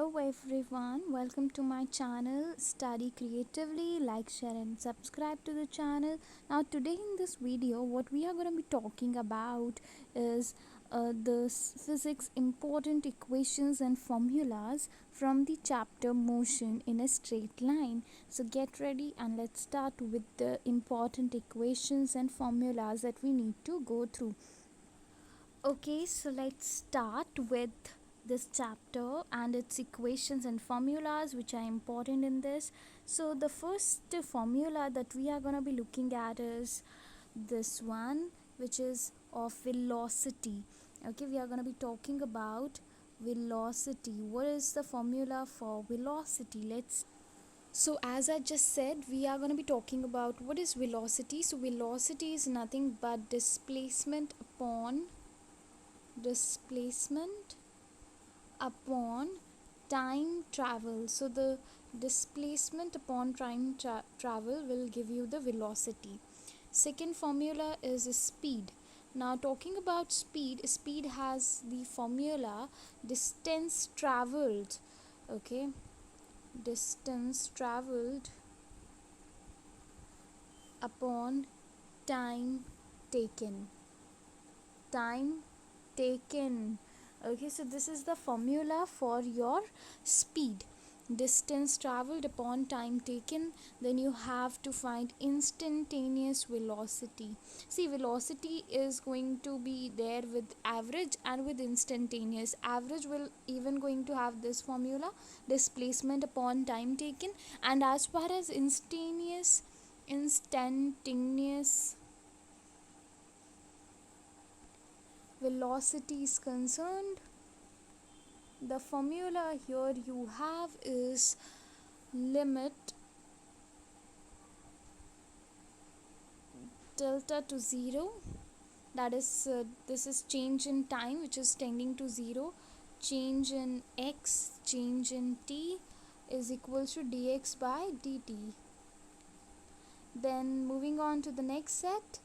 Hello everyone, welcome to my channel Study Creatively. Like, share and subscribe to the channel. Now today in this video what we are going to be talking about is the physics important equations and formulas from the chapter Motion in a Straight Line. So get ready and let's start with the important equations and formulas that we need to go through. Okay, so let's start with this chapter and its equations and formulas which are important in this. So the first formula that we are going to be looking at is this one, which is of velocity. Okay, we are going to be talking about velocity. What is the formula for velocity? So as I just said, we are going to be talking about what is velocity. So velocity is nothing but displacement upon time travel. So the displacement upon time travel will give you the velocity. Second formula is speed. Now talking about speed has the formula distance traveled. Okay, distance traveled upon time taken. Okay, so this is the formula for your speed, distance traveled upon time taken. Then you have to find instantaneous velocity. See, velocity is going to be there with average and with instantaneous. Average will even going to have this formula, displacement upon time taken. And as far as instantaneous velocity is concerned, the formula here you have is limit delta to 0, that is this is change in time which is tending to 0, change in x, change in t is equal to dx by dt. Then moving on to the next set.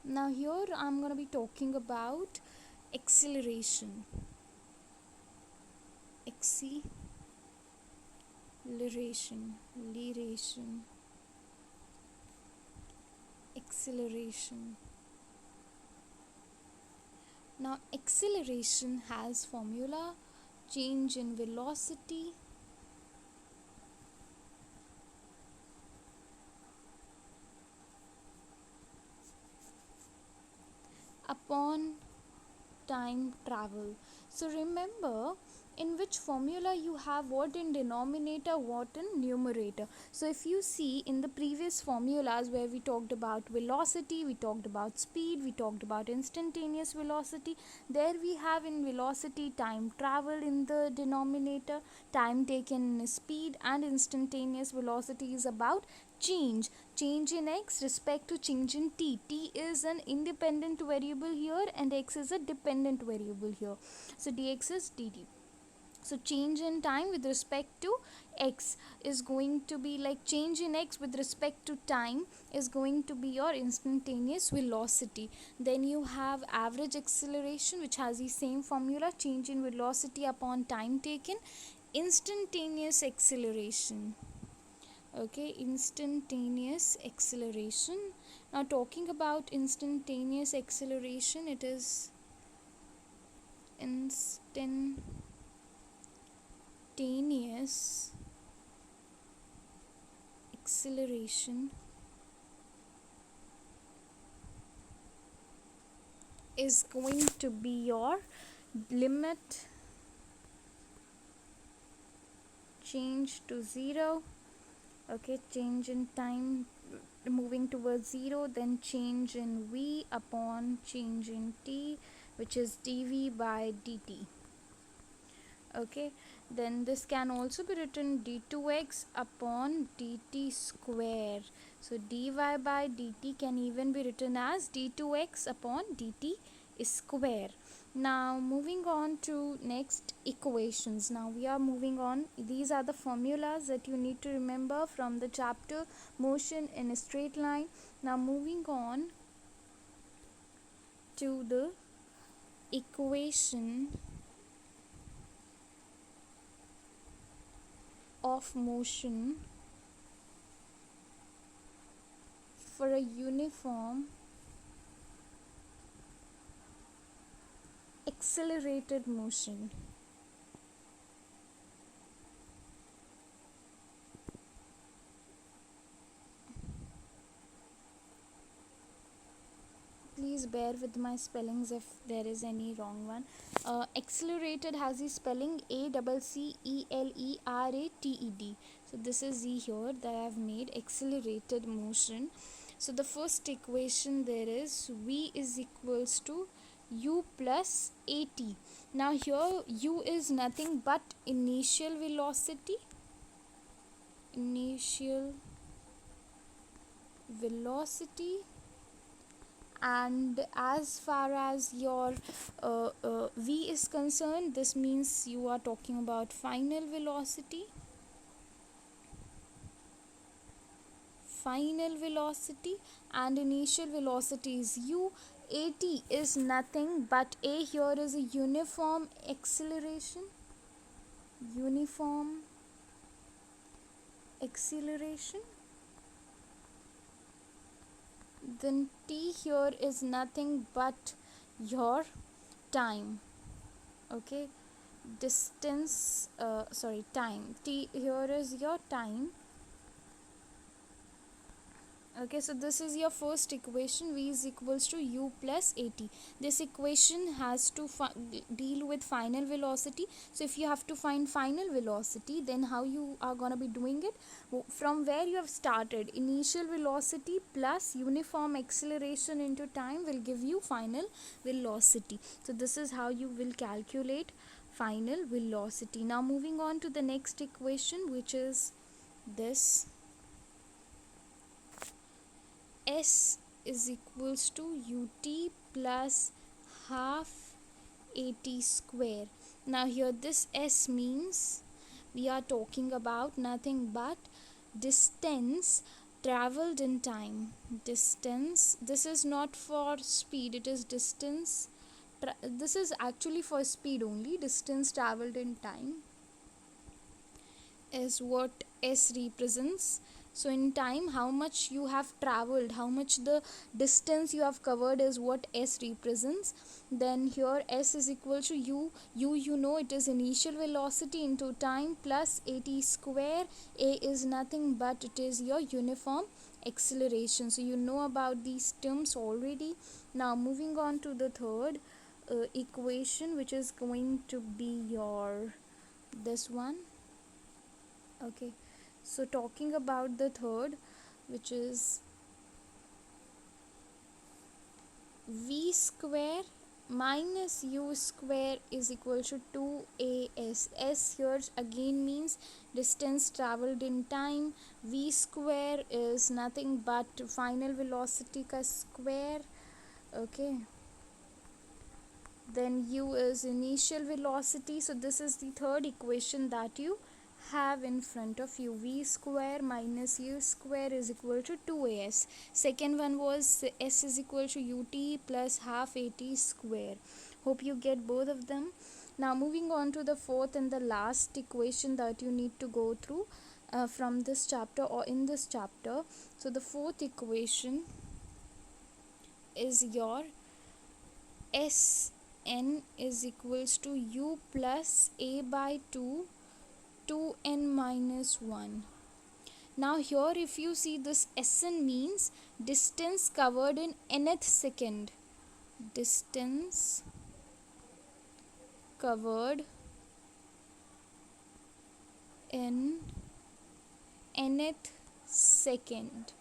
Now here I'm going to be talking acceleration. Acceleration. Now acceleration has formula change in velocity upon time travel. So remember in which formula you have what in denominator, what in numerator. So if you see in the previous formulas where we talked about velocity, we talked about speed, we talked about instantaneous velocity, there we have in velocity time traveled in the denominator, time taken in speed, and instantaneous velocity is about change in x respect to change in t. T is an independent variable here and x is a dependent variable here. So dx is dt. So change in time with respect to x is going to be like change in x with respect to time is going to be your instantaneous velocity. Then you have average acceleration which has the same formula, change in velocity upon time taken, instantaneous acceleration. Okay, instantaneous acceleration. Now talking about instantaneous acceleration, it is instantaneous acceleration is going to be your limit change to 0. Okay, change in time moving towards 0, then change in v upon change in t, which is dv by dt. Okay, then this can also be written d2x upon dt square. So dy by dt can even be written as d2x upon dt square. Now moving on to next equations. Now we are moving on. These are the formulas that you need to remember from the chapter Motion in a Straight Line. Now moving on to the equation of motion for a uniform accelerated motion. Please bear with my spellings if there is any wrong one. Accelerated has the spelling ACCELERATED. So this is the here that I have made, accelerated motion. So the first equation there is V is equals to U plus AT. Now here U is nothing but initial velocity. And as far as your V is concerned, this means you are talking about final velocity. And initial velocity is U. AT is nothing but A here is a uniform acceleration. Then T here is nothing but your time. Okay, time. T here is your time. Okay, so this is your first equation. V is equals to U plus AT. This equation has to deal with final velocity. So if you have to find final velocity, then how you are going to be doing it? From where you have started, initial velocity plus uniform acceleration into time will give you final velocity. So this is how you will calculate final velocity. Now moving on to the next equation, which is this. S is equals to ut plus half at square. Now here this S means we are talking about nothing but distance traveled in time. Distance, this is not for speed, it is distance. This is actually for speed only. Distance traveled in time is what S represents. So in time, how much you have traveled, how much the distance you have covered is what S represents. Then here S is equal to U. You know it is initial velocity into time plus AT square. A is nothing but it is your uniform acceleration. So you know about these terms already. Now moving on to the third equation, which is going to be your this one. Okay, so talking about the third, which is V square minus U square is equal to 2AS. S here again means distance traveled in time. V square is nothing but final velocity ka square. Okay, then U is initial velocity. So this is the third equation that you have in front of you. V square minus U square is equal to 2AS. Second one was S is equal to UT plus half AT square. Hope you get both of them. Now moving on to the fourth and the last equation that you need to go through from this chapter or in this chapter. So the fourth equation is your Sn is equals to U plus A by 2n minus 1. Now here if you see this Sn means distance covered in nth second. Distance covered in nth second.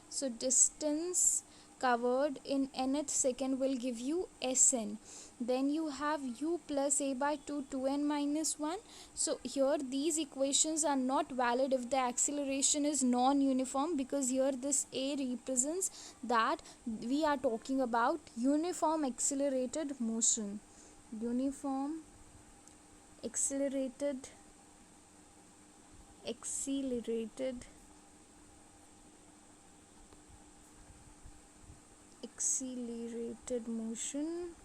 So distance covered in nth second will give you Sn. Then you have U plus A by 2n minus 1. So here these equations are not valid if the acceleration is non-uniform, because here this A represents that we are talking about uniform accelerated motion. Uniform accelerated motion.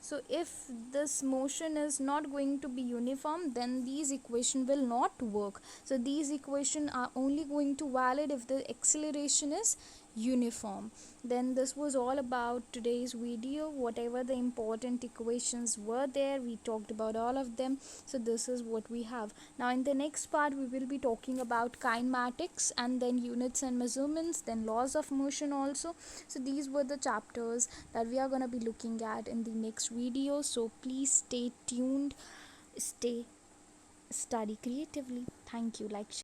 So if this motion is not going to be uniform, then these equation will not work. So these equation are only going to valid if the acceleration is uniform. Then this was all about today's video. Whatever the important equations were there, we talked about all of them. So this is what we have. Now in the next part we will be talking about kinematics, and then units and measurements, then laws of motion also. So these were the chapters that we are going to be looking at in the next video. So please stay tuned, stay study creatively. Thank you. Like